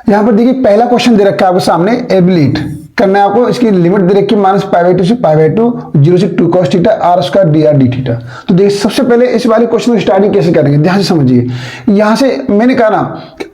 यहाँ पर देखिए पहला क्वेश्चन दे रखा है आपके सामने, एबिलिट करना है आपको। इसकी लिमिट दे रखी है -π/2 से π/2, 0 से 2 cos theta r square dr d theta. तो देखिए सबसे पहले इस वाले क्वेश्चन की स्टार्टिंग कैसे करेंगे, ध्यान से समझिए। यहाँ से मैंने कहा ना,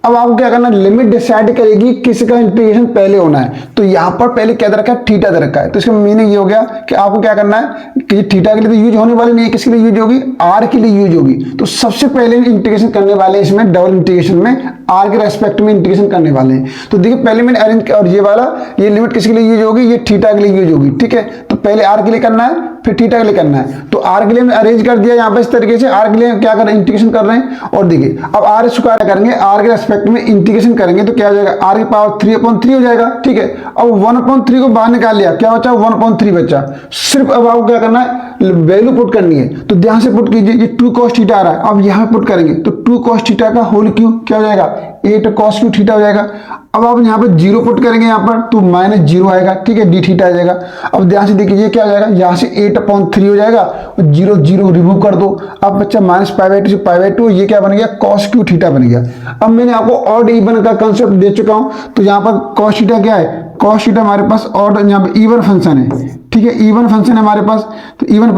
अब आपको क्या करना है, लिमिट डिसाइड करेगी किसका इंटीग्रेशन पहले होना है। तो यहाँ पर पहले क्या दे रखा है, थीटा दे रखा है। तो इसका मीनिंग ये हो गया कि आपको क्या करना है कि थीटा के लिए तो यूज होने वाली नहीं है, किसके लिए यूज होगी, आर के लिए यूज होगी। तो सबसे पहले इंटीग्रेशन करने वाले हैं इसमें, डबल इंटीग्रेशन में आर के रेस्पेक्ट में इंटीग्रेशन करने वाले हैं। तो देखिए पहले मैंने अरेंज, और ये वाला ये लिमिट किसके लिए यूज होगी, ये थीटा के लिए यूज होगी, ठीक है। तो पहले आर के लिए करना है, फिर थीटा के लिए करना है। तो आर के लिए मैं अरेंज कर दिया यहाँ पे इस तरीके से, आर के लिए क्या कर रहे हैं, इंटीग्रेशन कर रहे हैं। और देखिए अब आर स्क्वायर करेंगे, आर के रेस्पेक्ट में इंटीग्रेशन करेंगे तो क्या हो जाएगा, आर की पावर 3/3 हो जाएगा, ठीक है। अब 1/3 को बाहर निकाल लिया, क्या बचा, 1/3 बचा। सिर्फ अब आपको क्या करना है, वैल्यू पुट करनी है। तो ध्यान से पुट कीजिए, ये 2 cos थीटा आ रहा है, अब यहाँ पुट करेंगे तो 2 cos थीटा का होल क्यूब क्या हो जाएगा, 8 cos क्यूब थीटा हो जाएगा। अब आप यहाँ पे 0 पुट करेंगे यहाँ पर तो -0 आएगा, ठीक है, d थीटा आ जाएगा। अब ध्यान से देखिए क्या हो जाएगा, यहाँ से 8/3 हो जाएगा और 0 0 रिमूव कर दो। अब बच्चा -π/2 से π/2, ये क्या बन गया, cos क्यूब थीटा बन गया। अब मैंने आपको ऑड इवन का कंसेप्ट दे चुका हूँ। तो यहाँ पर cos थीटा क्या है, cos थीटा हमारे पास ऑड, यहाँ पे इवन फंक्शन है, ठीक है, इवन फंक्शन है हमारे पास। तो इवन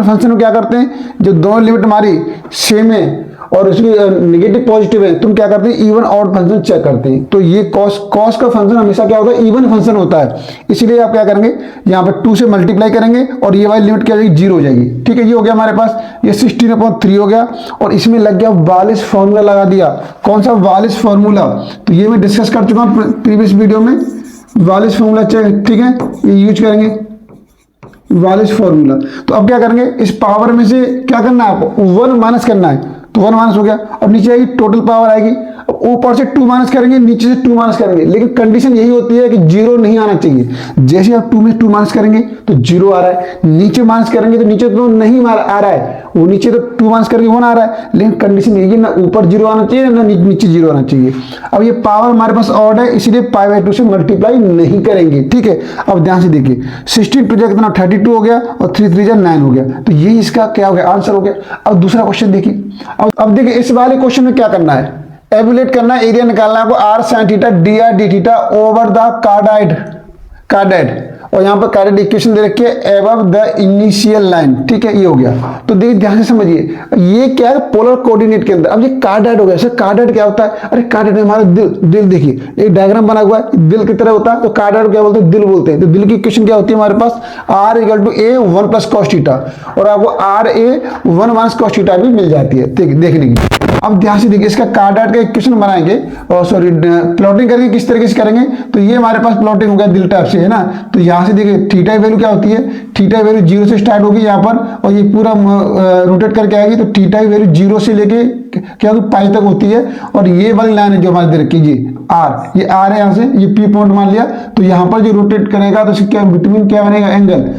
फंक्शन में क्या करते हैं, जो दोनों लिमिट हमारी सेम है और उसकी नेगेटिव पॉजिटिव है, तुम क्या करते हैं, इवन ऑड फंक्शन चेक करते हैं। तो ये कॉस का फंक्शन हमेशा क्या होता है, इवन फंक्शन होता है। इसलिए आप क्या करेंगे, यहाँ पर 2 से मल्टीप्लाई करेंगे और ये वाली लिमिट क्या हो जाएगी, 0 हो जाएगी, ठीक है। ये हो गया हमारे पास, ये 16/3 हो गया। और इसमें लग गया वालिस फॉर्मूला लगा दिया। कौन सा वालिस फॉर्मूला, तो ये मैं डिस्कस कर चुका हूँ प्रीवियस वीडियो में। वालिस फॉर्मूला चेक, ठीक है, ये यूज करेंगे वालिस फॉर्मूला। तो अब क्या करेंगे, इस पावर में से क्या करना है आपको, 1 माइनस करना है। तो 1 माइनस हो गया, अब नीचे आएगी टोटल पावर आएगी। अब ऊपर से 2 माइनस करेंगे, नीचे से 2 माइनस करेंगे, लेकिन कंडीशन यही होती है कि 0 नहीं आना चाहिए। जैसे आप 2 में 2 माइनस करेंगे तो 0 आ रहा है, नीचे माइनस करेंगे तो नीचे तो नहीं आ रहा है, वो नीचे तो 2 माइनस करके 1 आ रहा है। लेकिन कंडीशन यही है, ना ऊपर 0 आना चाहिए ना नीचे 0 आना चाहिए। अब ये पावर हमारे पास ऑड है, इसीलिए π/2 से मल्टीप्लाई नहीं करेंगे, ठीक है। अब ध्यान से देखिए, 16 टू कितना 32 हो गया और 3 3 9 हो गया। तो ये इसका क्या हो गया, आंसर हो गया। अब दूसरा क्वेश्चन देखिए, अब देखिए इस वाले क्वेश्चन में क्या करना है, एबिलेट करना है, एरिया निकालना है आपको, r sin theta dr d theta over the cardioid. और यहाँ पर कार्डाइड इक्वेशन दे रखी है एबव द इनिशियल लाइन, ठीक है, ये हो गया। तो देखिए ध्यान से समझिए, ये क्या है, पोलर कोऑर्डिनेट के अंदर। अब ये कार्डाइड हो गया। सर कार्डाइड क्या होता है, अरे कार्डाइड में हमारा दिल देखिए, एक डायग्राम बना हुआ है, दिल की तरह होता है। तो कार्डाइड क्या बोलते हैं, दिल बोलते हैं। तो दिल की इक्वेशन क्या होती है हमारे पास, r = a 1 + cos थीटा, और आपको ra 1 - cos थीटा भी मिल जाती है, ठीक है, देखने की। अब ध्यान से देखिए, इसका कार्डाइड का इक्वेशन बनाएंगे, और सॉरी प्लॉटिंग करेंगे, किस तरीके से करेंगे। तो ये हमारे पास प्लॉटिंग हो गया दिल टाइप से, है ना। तो यहाँ से देखिए थीटा वैल्यू क्या होती है, थीटा वैल्यू 0 से स्टार्ट होगी यहाँ पर, और ये पूरा रोटेट करके आएगी। तो थीटा वैल्यू 0 से लेके क्या होगी, पाई तक होती है। और ये वाली लाइन है जो हमारे दे रखी है, आर, ये आर है, यहाँ से ये पी पॉइंट मान लिया। तो यहाँ पर जो रोटेट करेगा तो क्या बिटवीन क्या बनेगा, एंगल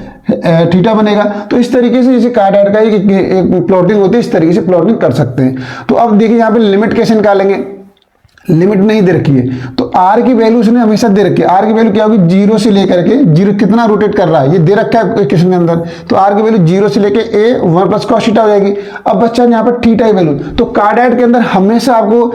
थीटा बनेगा। तो इस तरीके से जैसे कार्डाइड का एक प्लॉटिंग होती है, इस तरीके से प्लॉटिंग कर सकते हैं। तो अब देखिए यहाँ पे लिमिट कैसे निकालेंगे, लिमिट नहीं दे रखी है। तो r की वैल्यू उसने हमेशा दे रखी है। r की वैल्यू क्या होगी, 0 से लेकर के 0 कितना रोटेट कर रहा है ये दे रखा है इक्वेशन के अंदर। तो r की वैल्यू 0 से लेके a 1 + cos थीटा हो जाएगी। अब बच्चा यहाँ पर थीटा की वैल्यू, तो कार्डाइड के अंदर हमेशा आपको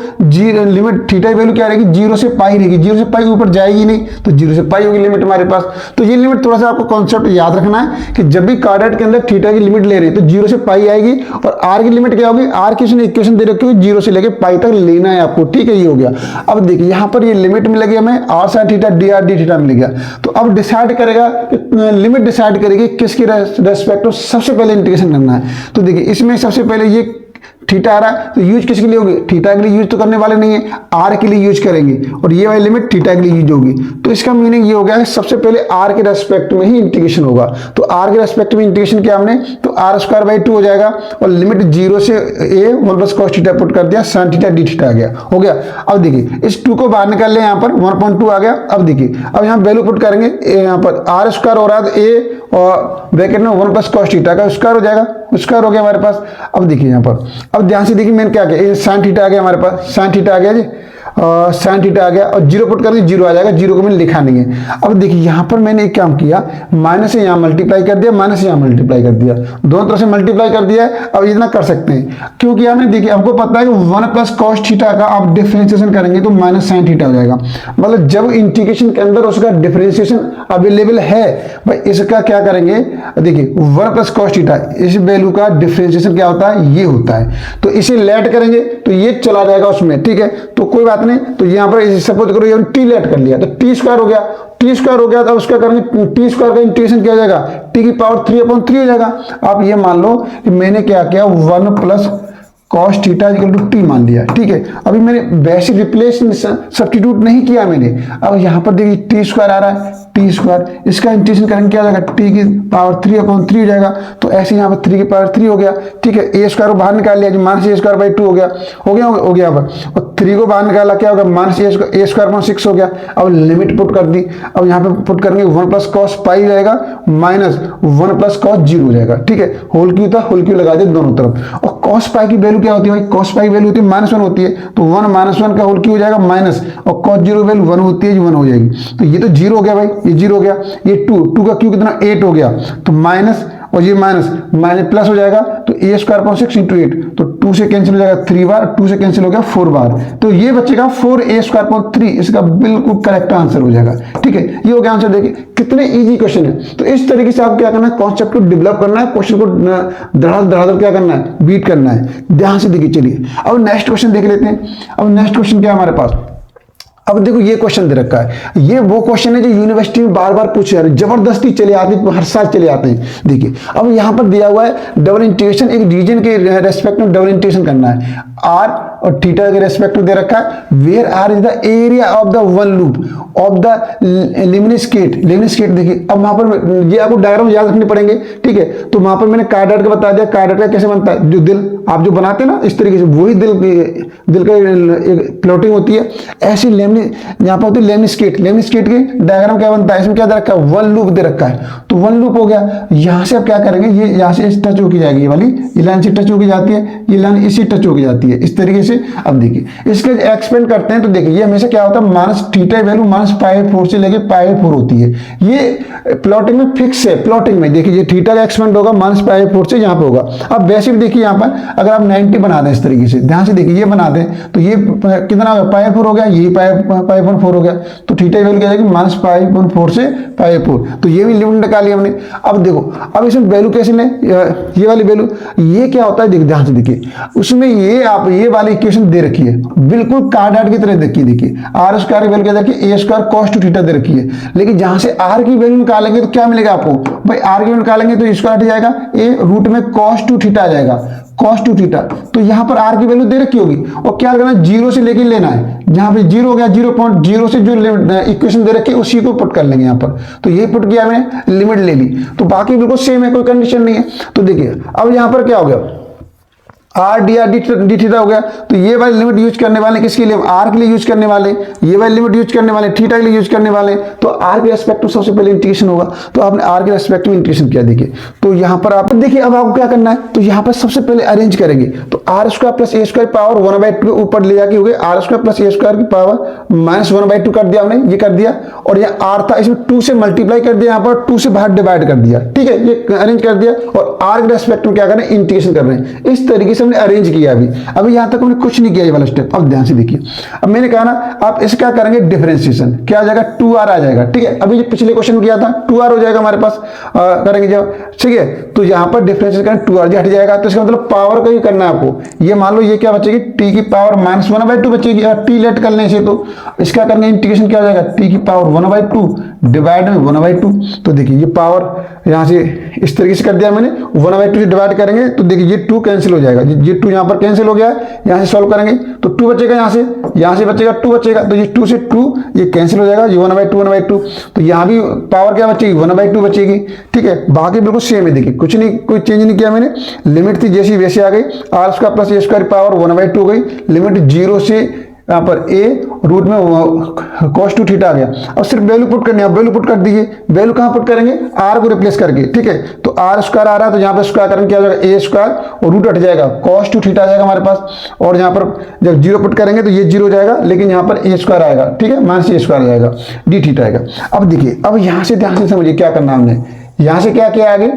लिमिट थीटा की वैल्यू क्या रहेगी, 0 से पाई रहेगी। 0 से पाई ऊपर जाएगी नहीं, तो 0 से पाई होगी लिमिट हमारे पास। तो ये लिमिट थोड़ा सा आपको कॉन्सेप्ट याद रखना है कि जब भी कार्डाइड के अंदर थीटा की लिमिट ले रहे हैं तो 0 से पाई आएगी, और r की लिमिट क्या होगी, r की इक्वेशन दे रखी है 0 से लेके पाई तक लेना है आपको, ठीक है, ये हो गया। अब देखिए यहाँ पर ये लिमिट मिल गई हमें, r sin theta dr d theta मिल गया। तो अब डिसाइड करेगा, लिमिट डिसाइड करेगी किसके रेस्पेक्ट में सबसे पहले इंटीग्रेशन करना है। तो देखिए इसमें सबसे पहले ये थीटा आ रहा है, तो यूज किसके लिए होगी, थीटा के लिए यूज तो करने वाले नहीं है, आर के लिए यूज करेंगे, और ये वाली लिमिट थीटा के लिए यूज होगी। तो इसका मीनिंग ये हो गया कि सबसे पहले आर के रेस्पेक्ट में ही इंटीग्रेशन होगा। तो आर के रेस्पेक्ट में इंटीग्रेशन किया हमने, तो r² 2 हो जाएगा, और लिमिट 0 से a 1 + cos थीटा पुट कर दिया, sin थीटा d थीटा आ गया, हो गया। अब देखिए इस 2 को बाहर निकाल ले, यहाँ पर 1.2 आ गया। अब देखिए अब यहाँ वैल्यू पुट करेंगे, यहाँ पर r² हो रहा है a और ब्रैकेट में 1 + cos थीटा का स्क्वायर हो जाएगा, स्क्वायर हो गया हमारे पास। अब देखिए यहाँ पर, अब ध्यान से देखिए मैंने क्या किया, sin थीटा आ गया हमारे पास, sin थीटा आ गया जी। साइन थीटा आ गया, और जीरो पुट करेंगे जीरो आ जाएगा, जीरो को मैंने लिखा नहीं है। अब देखिए यहाँ पर मैंने एक काम किया, माइनस से यहाँ मल्टीप्लाई कर दिया, माइनस से यहाँ मल्टीप्लाई कर दिया, दोनों तरफ से मल्टीप्लाई कर दिया है। अब इतना कर सकते हैं क्योंकि हमने देखिए हमको पता है कि 1 प्लस कॉस थीटा का आप डिफरेंशिएशन करेंगे तो माइनस साइन थीटा हो जाएगा। मतलब जब इंटीग्रेशन के अंदर उसका डिफरेंशिएशन अवेलेबल है भाई, इसका क्या करेंगे, देखिए 1 प्लस कॉस थीटा इस वैल्यू का डिफरेंशिएशन क्या होता है, ये होता है। तो इसे लेट करेंगे तो ये चला जाएगा उसमें, ठीक है, तो कोई बात नहीं। तो यहाँ पर सपोज करो ये टी लेट कर लिया तो टी स्क्वायर हो गया, टी स्क्वायर हो गया तो उसका करेंगे टी स्क्वायर का इंटीग्रेशन क्या हो जाएगा, टी की पावर 3/3 हो जाएगा। आप ये मान लो कि मैंने क्या किया, 1 plus cos theta equal to t मान लिया, ठीक है। अभी मैंने वैसे रिप्लेस सब्स्टिट्यूट नहीं किया मैंने। अब यहाँ पर देखिए टी स्क्वायर आ रहा है, टी स्क्वायर इसका इंटीग्रेशन करेंगे क्या हो जाएगा, टी की पावर 3/3 हो जाएगा। तो ऐसे यहाँ पर 3 की पावर 3 हो गया, ठीक है। ए स्क्वायर को बाहर निकाल लिया, माइनस ए स्क्वायर बाई 2 हो गया, हो गया यहाँ पर। और 3 को बाहर निकाला क्या होगा, माइनस ए स्क्वायर अपॉन 6 हो गया। अब लिमिट पुट कर दी, अब यहाँ पे पुट करेंगे 1 प्लस कॉस पाई हो जाएगा माइनस 1 प्लस कॉस 0 हो जाएगा, ठीक है। होल क्यू था, होल क्यू लगा दे दोनों तरफ। और कॉस पाई की वैल्यू क्या होती है भाई, कॉस पाई की वैल्यू होती है -1 होती है, तो 1 - 1 का होल क्यू हो जाएगा माइनस, और कॉस 0 वैल्यू 1 होती है, 1 हो जाएगी। तो ये तो 0 हो गया भाई, ये 0 हो गया, ये 2 का क्यू कितना 8 हो गया, तो माइनस और ये माइनस प्लस हो जाएगा, तो ए स्क्वायर अपॉन 6 × 8, तो 2 से कैंसिल हो जाएगा 3 बार, 2 से कैंसिल हो गया 4 बार, तो ये बचेगा 4a स्क्वायर अपॉन 3, इसका बिल्कुल करेक्ट आंसर हो जाएगा, ठीक है। ये हो गया आंसर। देखिए कितने इजी क्वेश्चन है। तो इस तरीके से आप क्या करना है, कॉन्सेप्ट को डेवलप करना है, क्वेश्चन को धड़ाधड़ क्या करना है, बीट करना है। ध्यान से देखिए, चलिए अब नेक्स्ट क्वेश्चन देख लेते हैं। अब नेक्स्ट क्वेश्चन क्या है हमारे पास, अब देखो ये क्वेश्चन दे रखा है, ये वो क्वेश्चन है जो यूनिवर्सिटी में बार बार पूछे जा रहे, जबरदस्ती चले आते हैं, हर साल चले आते हैं। देखिए अब यहाँ पर दिया हुआ है डबल इंटीग्रेशन, एक रीजन के रेस्पेक्ट में डबल इंटीग्रेशन करना है, आर और थीटा के रेस्पेक्ट में दे रखा है। Where R is the area of the one loop of the lemniscate. देखिए अब वहां पर ये आपको डायग्राम याद रखने पड़ेंगे, ठीक है। तो वहां पर मैंने कार्डाट का बता दिया, कार्डाट का कैसे बनता है, जो दिल आप जो बनाते हैं ना इस तरीके से, वही दिल का एक प्लॉटिंग होती है। ऐसी यहाँ पर होती है लेमिनिस्केट की डायग्राम क्या बनता है, इसमें क्या दे रखा है, वन लूप दे रखा है, तो वन लूप हो गया। यहाँ से अब क्या करेंगे, ये यहाँ से टच होके जाएगी, ये वाली ये लाइन से टच होके जाती है, ये लाइन इसी टच होके जाती है, इस तरीके से। अब देखिए इसके एक्सपेंड करते हैं तो देखिए ये हमेशा क्या होता है, माइनस थीटा वैल्यू -π/4 से लेके π/4 होती है। ये प्लॉटिंग में फिक्स है, प्लॉटिंग में देखिए ये थीटा का एक्सपेंड होगा -π/4 से यहाँ पे होगा। अब वैसे भी देखिए यहाँ पर अगर आप 90 बना दें इस तरीके से, ध्यान से देखिए ये बना दें तो ये कितना होगा, π/4 हो गया, ये π/4 हो गया, तो थीटा वैल्यू क्या जाएगी, -π/4 से π/4। तो ये भी लिमिट निकाली हमने। अब देखो अब इसमें वैल्यू कैसे लें, ये वाली वैल्यू, ये क्या होता है देखिए, ध्यान से देखिए उसमें ये आप ये वाली इक्वेशन दे रखी है, बिल्कुल कार्डाट की तरह देखिए आर स्क्वायर की वैल्यू क्या देखिए, ए स्क्वायर कॉस 2 थीटा दे रखी है। लेकिन जहां से आर की वैल्यू निकालेंगे तो क्या मिलेगा आपको भाई, आर की वैल्यू निकालेंगे तो स्क्वायर हट जाएगा, ए रूट में cos 2 थीटा आ जाएगा, cos 2 थीटा। तो यहाँ पर आर की वैल्यू दे रखी होगी और क्या करना है, 0 से लेके लेना है, जहां पे 0 हो गया 0.0 से जो इक्वेशन दे रखी है उसी को पुट कर लेंगे यहाँ पर। तो ये पुट किया मैंने, लिमिट ले ली, तो बाकी बिल्कुल सेम है, कोई कंडीशन नहीं है। तो देखिए अब यहाँ पर क्या हो गया, R D R D theta हो गया। तो ये वाली लिमिट यूज करने वाले किसके लिए, आर के लिए यूज करने वाले, ये वाली लिमिट यूज करने वाले थीटा के लिए यूज करने वाले। तो आर के रेस्पेक्ट में सबसे पहले इंटीग्रेशन होगा, तो आपने आर के रेस्पेक्ट में इंटीग्रेशन किया। देखिए तो यहाँ पर आप देखिए अब आपको क्या करना है, तो यहाँ पर सबसे पहले अरेंज करेंगे, तो r square plus a square power 1/2 ऊपर ले जाके हो गए, r square plus a square की पावर -1/2 कर दिया हमने, ये कर दिया। और यहाँ आर था, इसमें 2 से मल्टीप्लाई कर दिया, यहाँ पर 2 से बाहर डिवाइड कर दिया, ठीक है, ये अरेंज कर दिया। और आर के रेस्पेक्ट में क्या करें, इंटीग्रेशन कर रहे हैं। इस तरीके से हमने अरेंज किया। अभी यहां तक हमने कुछ नहीं किया ये वाला स्टेप। अब ध्यान से देखिए, अब मैंने कहा ना आप इसे क्या करेंगे, डिफरेंशिएशन क्या आ जाएगा, 2r आ जाएगा, ठीक है। अभी जो पिछले क्वेश्चन किया था 2r हो जाएगा हमारे पास, करेंगे जब, ठीक है। तो यहां पर डिफरेंशिएशन करें 2r हट जाएगा, तो इसका मतलब पावर का ही करना है आपको। ये मान लो ये क्या बचेगी, t की पावर -1/2 बचेगी, अगर t लेट कर लें इसे तो इसका करने इंटीग्रेशन क्या हो जाएगा, t की पावर 1/2 डिवाइड में 1/2। तो देखिए ये पावर यहां से इस तरीके से कर दिया मैंने, 1/2 से डिवाइड करेंगे तो देखिए ये 2 कैंसिल हो जाएगा, ये 2 यहां पर कैंसिल हो गया है, यहां से सॉल्व करेंगे तो 2 बचेगा, यहां से बचेगा 2 बचेगा, तो ये 2 से 2 ये कैंसिल हो जाएगा, ये 1/2 तो यहां भी पावर क्या बचेगी, 1/2 बचेगी, ठीक है। बाकी बिल्कुल सेम है, देखिए कुछ नहीं, कोई चेंज नहीं किया मैंने, लिमिट थी जैसी वैसे आ गई, r square plus a square power 1/2 हो गई, लिमिट 0 से यहाँ पर ए रूट में cos 2 थीटा आ गया। अब सिर्फ वैल्यू पुट करनी है, वैल्यू पुट कर दीजिए। वैल्यू कहाँ पुट करेंगे, आर को रिप्लेस करके, ठीक है। तो आर स्क्वायर आ रहा है तो यहाँ पे स्क्वायर करेंगे, क्या हो जाएगा ए स्क्वायर और रूट हट जाएगा, cos 2 थीटा आ जाएगा हमारे पास। और यहाँ पर जब जीरो पुट करेंगे तो ये जीरो हो जाएगा, लेकिन यहाँ पर ए स्क्वायर आएगा, ठीक है, माइनस ए स्क्वायर आ जाएगा, डी थीटा आएगा। अब देखिए, अब यहाँ से ध्यान से समझिए क्या करना हमने, यहाँ से क्या किया आगे,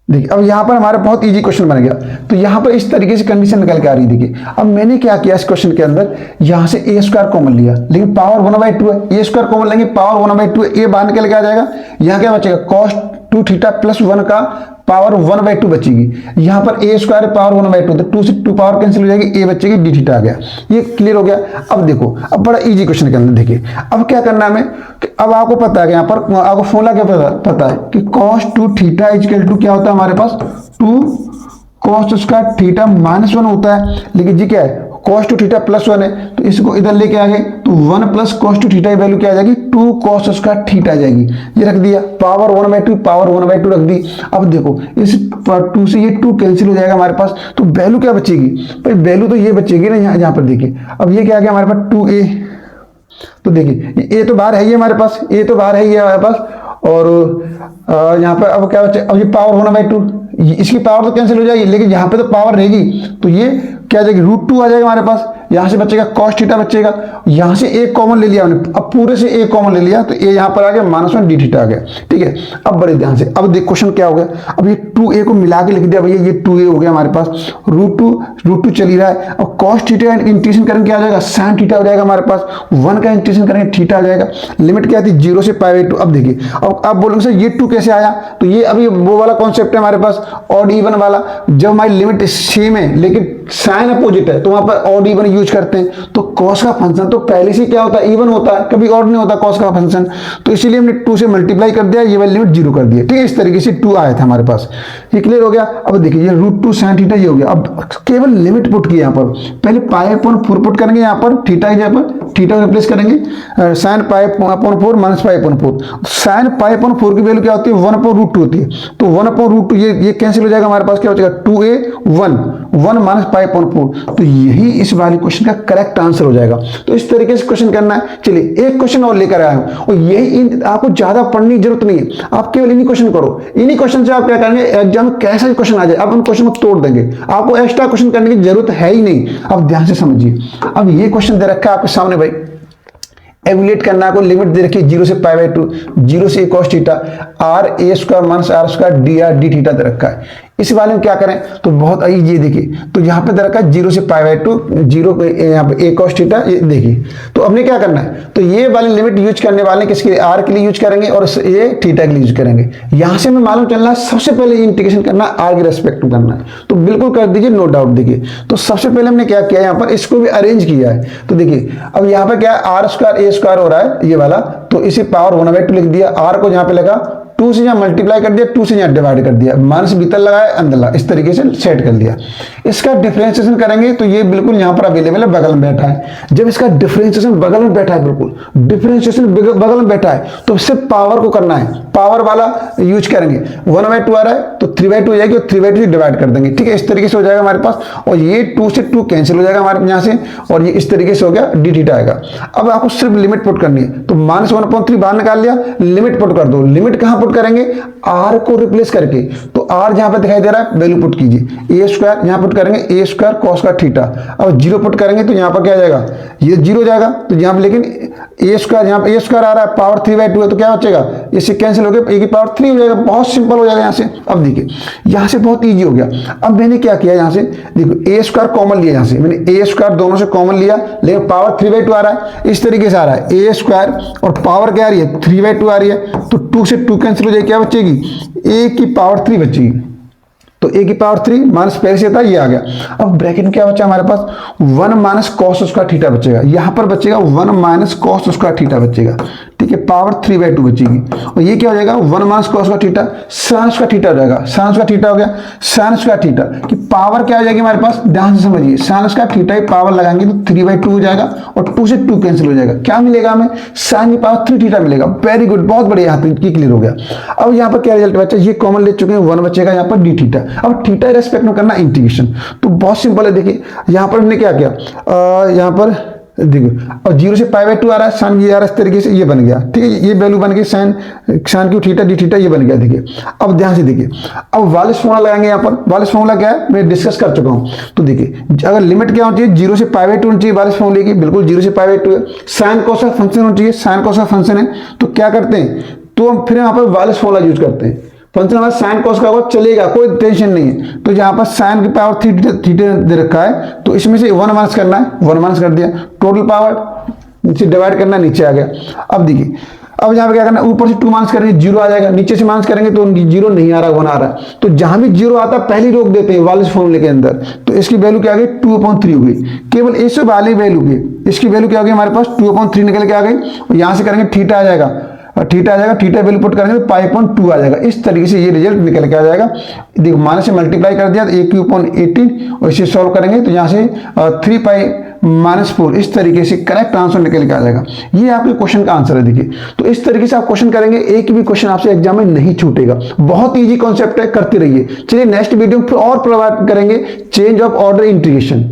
देखिए अब यहाँ पर हमारा बहुत इजी क्वेश्चन बन गया। तो यहाँ पर इस तरीके से कंडीशन निकल के आ रही, देखिए अब मैंने क्या किया इस क्वेश्चन के अंदर, यहाँ से ए स्क्वायर कॉमन लिया, लेकिन पावर 1/2 है, ए स्क्वायर कॉमन लेंगे, पावर 1/2 है, ए बाहर निकल के आ जाएगा। यहाँ क्या बचेगा, cos 2 थीटा प्लस 1 का पावर 1/2 बचेगी। यहाँ पर ए स्क्वायर पावर 1/2, तो 2 से 2 पावर कैंसिल हो जाएगी, ए बचेगी, डी थीटा आ गया। ये क्लियर हो गया। अब देखो, अब बड़ा इजी क्वेश्चन के अंदर देखिए, अब क्या करना है हमें, अब आपको पता है कि यहाँ पर आपको फॉर्मूला क्या पता है कि cos 2 थीटा इक्वल टू क्या होता है हमारे पास, 2 cos स्क्वायर थीटा माइनस 1 होता है। लेकिन जी क्या है, cos 2 थीटा प्लस 1 है, तो इसको इधर लेके आ गए तो 1 प्लस cos 2 थीटा की वैल्यू क्या आ जाएगी, 2 cos स्क्वायर थीटा आ जाएगी। ये रख दिया, पावर 1/2 पावर 1/2 रख दी। अब देखो इस 2 से ये 2 कैंसिल हो जाएगा हमारे पास, तो वैल्यू क्या बचेगी भाई, वैल्यू तो ये बचेगी ना, यहाँ पर देखिए अब ये क्या आ गया हमारे पास 2a। तो देखिए ए तो बाहर है ही हमारे पास, ए तो बाहर है ही हमारे पास, और यहाँ पर अब क्या बचे, अब ये पावर 1/2, इसकी पावर तो कैंसिल हो जाएगी, लेकिन यहाँ पे तो पावर रहेगी, तो ये क्या आ जाएगी, √2 आ जाएगा हमारे पास। यहाँ से बचेगा cos थीटा बचेगा, यहाँ से एक कॉमन ले लिया हमने, अब पूरे से एक कॉमन ले लिया तो ए यहाँ पर आ गया -1 डी थीटा आ गया, ठीक है। अब बड़े ध्यान से अब देख क्वेश्चन क्या हो गया, अब ये 2a को मिला के लिख दिया भैया, ये 2a हो गया हमारे पास, √2 चल ही रहा है। अब cos थीटा इंटीग्रेशन करेंगे क्या आ जाएगा, sin थीटा हो जाएगा हमारे पास, 1 का इंटीग्रेशन करेंगे थीटा आ जाएगा। लिमिट क्या थी, 0 से π/2। अब देखिए, अब आप बोलोगे सर ये 2 कैसे आया, तो ये अभी वो वाला कॉन्सेप्ट है हमारे पास, ऑड इवन वाला। जब हमारी लिमिट सेम है लेकिन साइन अपोजिट है तो वहां पर ऑड इवन यूज करते हैं। तो cos का फंक्शन तो पहले से क्या होता है, इवन होता है, कभी ऑड नहीं होता cos का फंक्शन। तो इसीलिए हमने 2 से मल्टीप्लाई कर दिया, ये वाली लिमिट 0 कर दी है, ठीक है। इस तरीके से 2 आया था हमारे पास, ये क्लियर हो गया। अब देखिए ये √2 sin थीटा ये हो गया। अब केवल लिमिट पुट की, यहाँ पर पहले π/4 पुट करेंगे, यहाँ पर थीटा की जगह पर थीटा रिप्लेस करेंगे, sin π/4 माइनस π/4, sin π/4 की वैल्यू क्या होती है, 1/√2 होती है। तो 1/√2 ये कैंसिल हो जाएगा, हमारे पास क्या हो जाएगा 2a 1 माइनस π/4। तो यही इस वाले क्वेश्चन का करेक्ट आंसर हो जाएगा। तो इस तरीके से क्वेश्चन करना है। चलिए एक क्वेश्चन और लेकर आया हूं, और यही आपको ज्यादा पढ़ने की जरूरत नहीं है, आप केवल इन्हीं क्वेश्चन करो। इन्हीं क्वेश्चन से आप क्या करेंगे, एग्जाम में कैसा भी क्वेश्चन आ जाए आप उन क्वेश्चन को तोड़ देंगे, आपको एक्स्ट्रा क्वेश्चन करने की जरूरत है ही नहीं। अब ध्यान से समझिए, अब ये क्वेश्चन दे रखा है आपके सामने भाई, एवुलेट करना, को लिमिट दे रखी है 0 से π/2, 0 से cos theta, r a square minus r square dr d theta दे रखा है। इस वाले में क्या करें, तो बहुत ये देखिए, तो यहाँ पे दे रखा है 0 से π/2, 0 यहाँ पे a cos थीटा, ये देखिए। तो हमने क्या करना है, तो ये वाली लिमिट यूज करने वाले किसके लिए, r के लिए यूज करेंगे और ये थीटा के लिए यूज करेंगे। यहाँ से हमें मालूम चलना है सबसे पहले इंटीग्रेशन करना r के रेस्पेक्ट में करना है, तो बिल्कुल कर दीजिए, नो डाउट। देखिए तो सबसे पहले हमने क्या किया, यहाँ पर इसको भी अरेंज किया है। तो देखिए अब यहाँ पर क्या है, r स्क्वायर a स्क्वायर हो रहा है ये वाला, तो इसे पावर 1/2 लिख दिया, r को यहाँ पे लगा 2 से यहाँ मल्टीप्लाई कर दिया, 2 से यहाँ डिवाइड कर दिया, माइनस भीतर लगाया अंदर लगा, इस तरीके से सेट कर दिया। इसका डिफरेंशिएशन करेंगे तो ये बिल्कुल यहाँ पर अवेलेबल है, बगल में बैठा है। जब इसका डिफरेंशिएशन बगल में बैठा है, बिल्कुल डिफरेंशिएशन बगल में बैठा है, तो सिर्फ पावर को करना है, पावर वाला यूज करेंगे। 1/2 आ रहा है तो 3/2 हो जाएगी, और 3/2 से डिवाइड कर देंगे, ठीक है। इस तरीके से हो जाएगा हमारे पास, और ये 2 से 2 कैंसिल हो जाएगा हमारे यहाँ से, और ये इस तरीके से हो गया, डी थीटा आएगा। अब आपको सिर्फ लिमिट पुट करनी है, तो -1/3 बाहर निकाल लिया, लिमिट पुट कर दो। लिमिट कहाँ पुट करेंगे, r को रिप्लेस करके, तो r जहां पे दिखाई दे रहा है वैल्यू पुट कीजिए, a स्क्वायर यहां पुट करेंगे, a स्क्वायर cos का थीटा। अब 0 पुट करेंगे तो यहां पर क्या आ जाएगा, ये 0 जाएगा, तो यहां पे लेकिन a स्क्वायर, यहां पे a स्क्वायर आ रहा है, पावर 3/2 है, तो क्या बचेगा, इससे कैंसिल हो गया, a की पावर 3 हो जाएगा, बहुत सिंपल हो जाएगा यहाँ से। अब देखिए यहाँ से बहुत ईजी हो गया। अब मैंने क्या किया, यहाँ से देखो a स्क्वायर कॉमन लिया, यहाँ से मैंने a स्क्वायर दोनों से कॉमन लिया, लेकिन पावर 3/2 आ रहा है, इस तरीके से आ रहा है, a स्क्वायर और पावर क्या आ रही है 3/2 आ रही है, तो 2 से 2 कैंसिल हो जाएगी, क्या बचेगी, a की पावर 3 बचेगी। तो a की पावर 3 माइनस पहले से था, ये आ गया। अब ब्रैकेट में क्या बचा हमारे पास, 1 माइनस cos उसका थीटा बचेगा, यहां पर बचेगा 1 माइनस cos उसका थीटा बचेगा, ठीक है, पावर 3/2 बचेगी। और ये क्या हो जाएगा, 1 माइनस कॉस का थीटा साइन का थीटा हो जाएगा। साइन का थीटा हो गया, साइन का थीटा की पावर क्या हो जाएगी हमारे पास, ध्यान से समझिए, साइन का थीटा की पावर लगाएंगे तो 3/2 हो जाएगा और 2 से 2 कैंसिल हो जाएगा। क्या मिलेगा हमें, साइन की पावर 3 थीटा मिलेगा। वेरी गुड, बहुत बढ़िया, यहाँ पे क्लियर हो गया। अब यहाँ पर क्या रिजल्ट बचा, ये कॉमन ले चुके हैं, 1 बचेगा यहाँ पर डी थीटा। अब थीटा रेस्पेक्ट में करना इंटीग्रेशन, तो बहुत सिंपल है। देखिए यहाँ पर हमने क्या किया, यहाँ पर देखिए, और 0 से π/2 आ रहा है, साइन ये आ रहा है इस तरीके से, ये बन गया। ठीक है, ये वैल्यू बन गई sine q theta d theta, ये बन गया। देखिए अब ध्यान से देखिए, अब वालिस फॉर्मूला लगाएंगे। यहाँ पर वालिस फॉर्मूला क्या है, मैं डिस्कस कर चुका हूँ। तो देखिए अगर लिमिट क्या होनी चाहिए, 0 से π/2 होनी चाहिए वालिस फॉर्मूले की, बिल्कुल 0 से π/2 है। साइन कॉस का फंक्शन होना चाहिए, साइन कॉस का फंक्शन है। तो क्या करते हैं, तो हम फिर यहाँ पर वालिस फॉर्मूला यूज करते हैं। फंक्शन हमारा साइन कॉस का होगा, चलेगा, कोई टेंशन नहीं है। तो यहाँ पर साइन की पावर थीटा दे रखा है, तो इसमें से 1 माइनस करना है, 1 माइनस कर दिया। टोटल पावर नीचे डिवाइड करना, नीचे आ गया। अब देखिए, अब यहाँ पे क्या करना है, ऊपर से 2 माइनस करेंगे 0 आ जाएगा, नीचे से माइनस करेंगे तो 0 नहीं आ रहा, 1 आ रहा है। तो जहां भी 0 आता है पहले रोक देते हैं वालिस फॉर्मूले के अंदर। तो इसकी वैल्यू क्या आ गई, 2/3 हो गई। केवल इस वाली वैल्यू की इसकी वैल्यू क्या हो गई हमारे पास, 2/3 निकल के आ गई। और यहाँ से करेंगे थीटा आ जाएगा, थीटा आ जाएगा, थीटा वैल्यू पुट करेंगे तो π/2 आ जाएगा। इस तरीके से ये रिजल्ट निकल के आ जाएगा। देखो माइनस से मल्टीप्लाई कर दिया तो a³ और इसे सॉल्व करेंगे तो यहाँ से 3π-4, इस तरीके से करेक्ट आंसर निकल के आ जाएगा। ये आपके क्वेश्चन का आंसर है। देखिए तो इस तरीके से आप क्वेश्चन करेंगे, एक भी क्वेश्चन आपसे एग्जाम में नहीं छूटेगा। बहुत ईजी कॉन्सेप्ट है, करते रहिए। चलिए नेक्स्ट वीडियो में फिर और प्रोवाइड करेंगे चेंज ऑफ ऑर्डर इंटीग्रेशन।